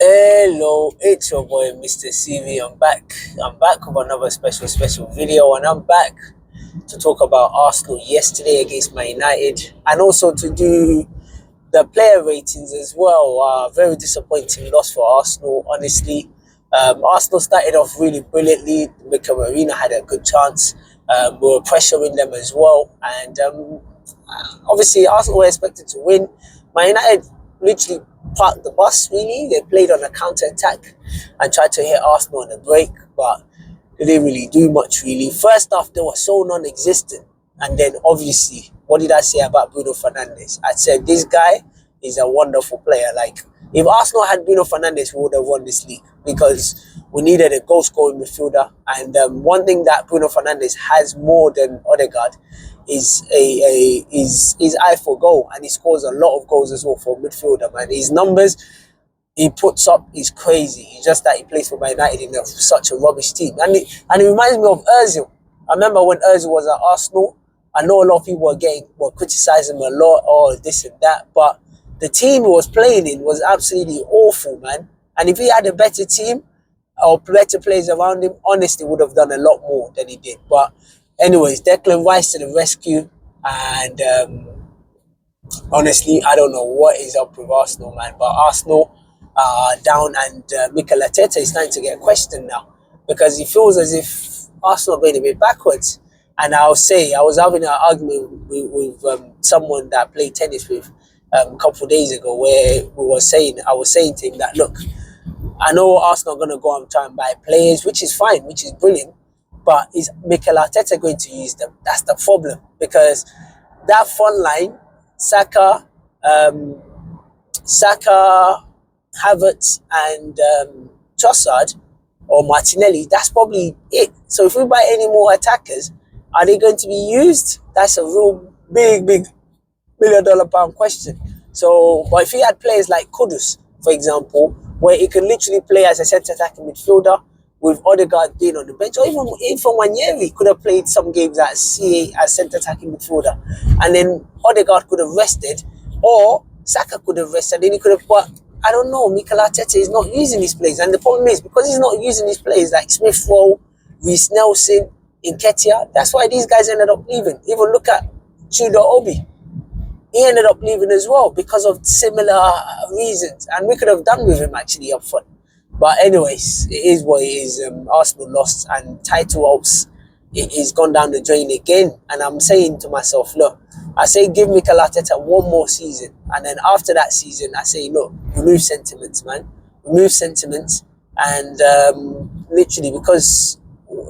Hello, it's your boy Mr. CV. I'm back. I'm back with another special video, and I'm back to talk about Arsenal yesterday against Man United, and also to do the player ratings as well. Very disappointing loss for Arsenal, honestly. Arsenal started off really brilliantly. Mikel Marina had a good chance. We were pressuring them as well, and obviously Arsenal were expected to win. Man United literally parked the bus, really. They played on a counter-attack and tried to hit Arsenal on the break, but they didn't really do much, really. First off, they were so non-existent. And then, obviously, what did I say about Bruno Fernandes? I said, this guy is a wonderful player. Like, if Arsenal had Bruno Fernandes, we would have won this league because we needed a goal-scoring midfielder. And one thing that Bruno Fernandes has more than Odegaard is his eye for goal, and he scores a lot of goals as well for a midfielder, man. His numbers he puts up is crazy. It's just that he plays for Man United in such a rubbish team. And it reminds me of Ozil. I remember when Ozil was at Arsenal, I know a lot of people were criticizing him a lot, or this and that, but the team he was playing in was absolutely awful, man. And if he had a better team or better players around him, honestly, would have done a lot more than he did. But anyways, Declan Rice to the rescue, and honestly, I don't know what is up with Arsenal, man. But Arsenal are down, and Mikel Arteta is starting to get questioned now because he feels as if Arsenal are going a bit backwards. And I was having an argument with someone that I played tennis with a couple of days ago, where I was saying to him that, look, I know Arsenal are going to go and try and buy players, which is fine, which is brilliant. But is Mikel Arteta going to use them? That's the problem. Because that front line, Saka, Havertz, and Trossard or Martinelli, that's probably it. So if we buy any more attackers, are they going to be used? That's a real big £1 million question. So, but if he had players like Kudus, for example, where he can literally play as a centre-attacking midfielder, with Odegaard being on the bench, or even Nwaneri could have played some games at CA as centre-attacking midfielder, and then Odegaard could have rested, or Saka could have rested, then he could have. But I don't know, Mikel Arteta is not using his players, and the problem is because he's not using his players like Smith Rowe, Reece Nelson, Nketiah. That's why these guys ended up leaving. Even look at Tudor Obi. He ended up leaving as well because of similar reasons, and we could have done with him actually up front. But anyways, it is what it is. Arsenal lost, and title hopes it is gone down the drain again. And I'm saying to myself, look, I say give Mikel Arteta one more season, and then after that season, I say, look, remove sentiments, man, remove sentiments, and literally, because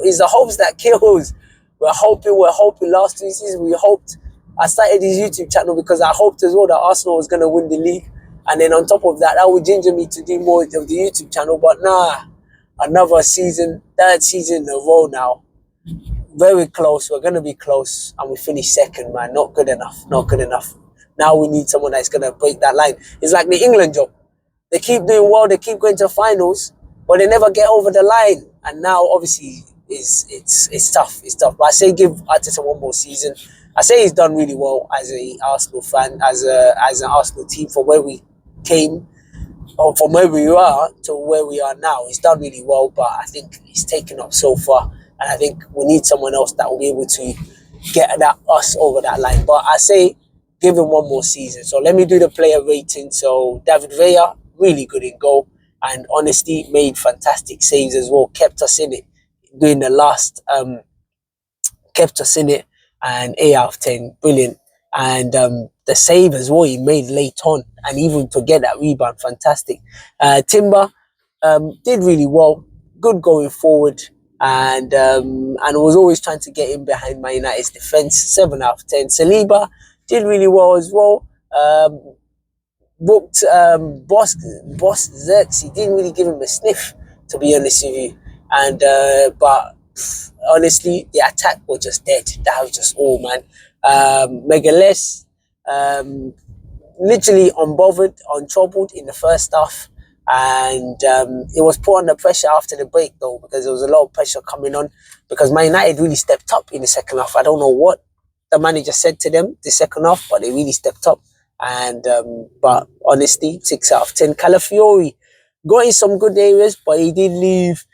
it's the hopes that kills. We're hoping last 2 seasons. We hoped. I started this YouTube channel because I hoped as well that Arsenal was going to win the league. And then on top of that, that would ginger me to do more of the YouTube channel. But nah, another season, third season in a row now. Very close. We're going to be close. And we finished second, man. Not good enough. Not good enough. Now we need someone that's going to break that line. It's like the England job. They keep doing well. They keep going to finals. But they never get over the line. And now, obviously, it's tough. It's tough. But I say give Arteta one more season. I say he's done really well as an Arsenal fan, as an Arsenal team, from where we came, or from where we are to where we are now. He's done really well, but I think he's taken up so far, and I think we need someone else that will be able to get us over that line. But I say give him one more season. So let me do the player rating. So David Villa, really good in goal, and honestly made fantastic saves as well. Kept us in it during the last. Kept us in it. And 8 out of 10, brilliant. And the save as well he made late on, and even to get that rebound, fantastic. Timber did really well, good going forward, and was always trying to get in behind Man United's defense. 7 out of 10. Saliba did really well as well. Booked Boss Zerks. He didn't really give him a sniff, to be honest with you. And but honestly, the attack was just dead. That was just all, man. Megaless, literally unbothered, untroubled in the first half. And it was put under pressure after the break, though, because there was a lot of pressure coming on. Because Man United really stepped up in the second half. I don't know what the manager said to them the second half, but they really stepped up. And but honestly, 6 out of 10. Calafiori got in some good areas, but he did leave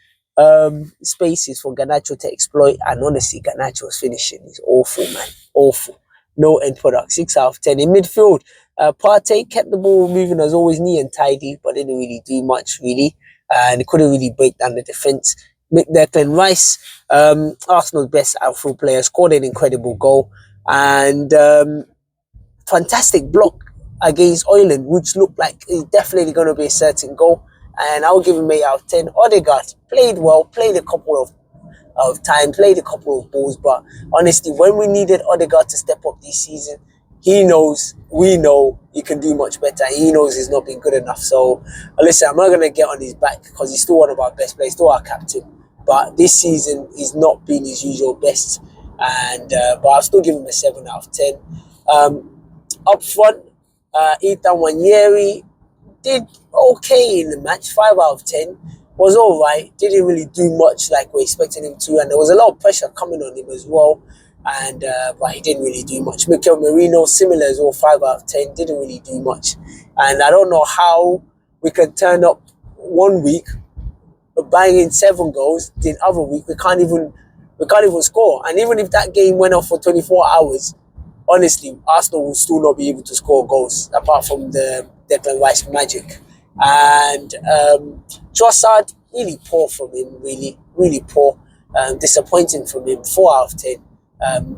spaces for Garnacho to exploit. And honestly, Garnacho's finishing is awful, man. Awful. No end product. 6 out of 10. In midfield, Partey kept the ball moving as always, neat and tidy, but didn't really do much, really. And he couldn't really break down the defence. Declan Rice, Arsenal's best outfield player, scored an incredible goal. And fantastic block against Oiland, which looked like it's definitely going to be a certain goal. And I'll give him 8 out of 10. Odegaard played well, played a couple of time, played a couple of balls, but honestly, when we needed Odegaard to step up this season, he knows, we know he can do much better. He knows he's not been good enough. So, listen, I'm not going to get on his back because he's still one of our best players, still our captain. But this season, he's not been his usual best. And but I'll still give him a 7 out of 10. Up front, Ethan Wanyeri did okay in the match, 5 out of 10. Was all right, didn't really do much like we expected him to, and there was a lot of pressure coming on him as well. And but he didn't really do much. Mikel Merino, similar as well, 5 out of 10, didn't really do much. And I don't know how we can turn up one week banging 7 goals, the other week we can't even score. And even if that game went off for 24 hours, honestly, Arsenal will still not be able to score goals apart from the Declan Rice magic. And Trossard, really poor from him, really poor. Disappointing from him, 4 out of 10.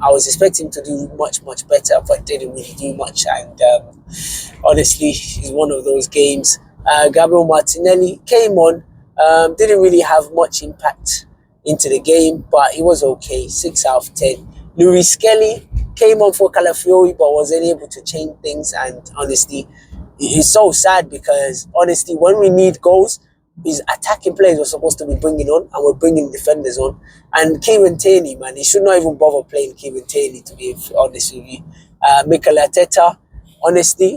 I was expecting to do much better, but didn't really do much. And honestly, it's one of those games. Gabriel Martinelli came on, didn't really have much impact into the game, but he was okay, 6 out of 10. Luis Kelly came on for Calafiori, but wasn't able to change things. And honestly, it's so sad because honestly, when we need goals, these attacking players we're supposed to be bringing on, and we're bringing defenders on. And Kieran Tierney, man, he should not even bother playing Kieran Tierney, to be honest with you. Mikel Arteta, honestly,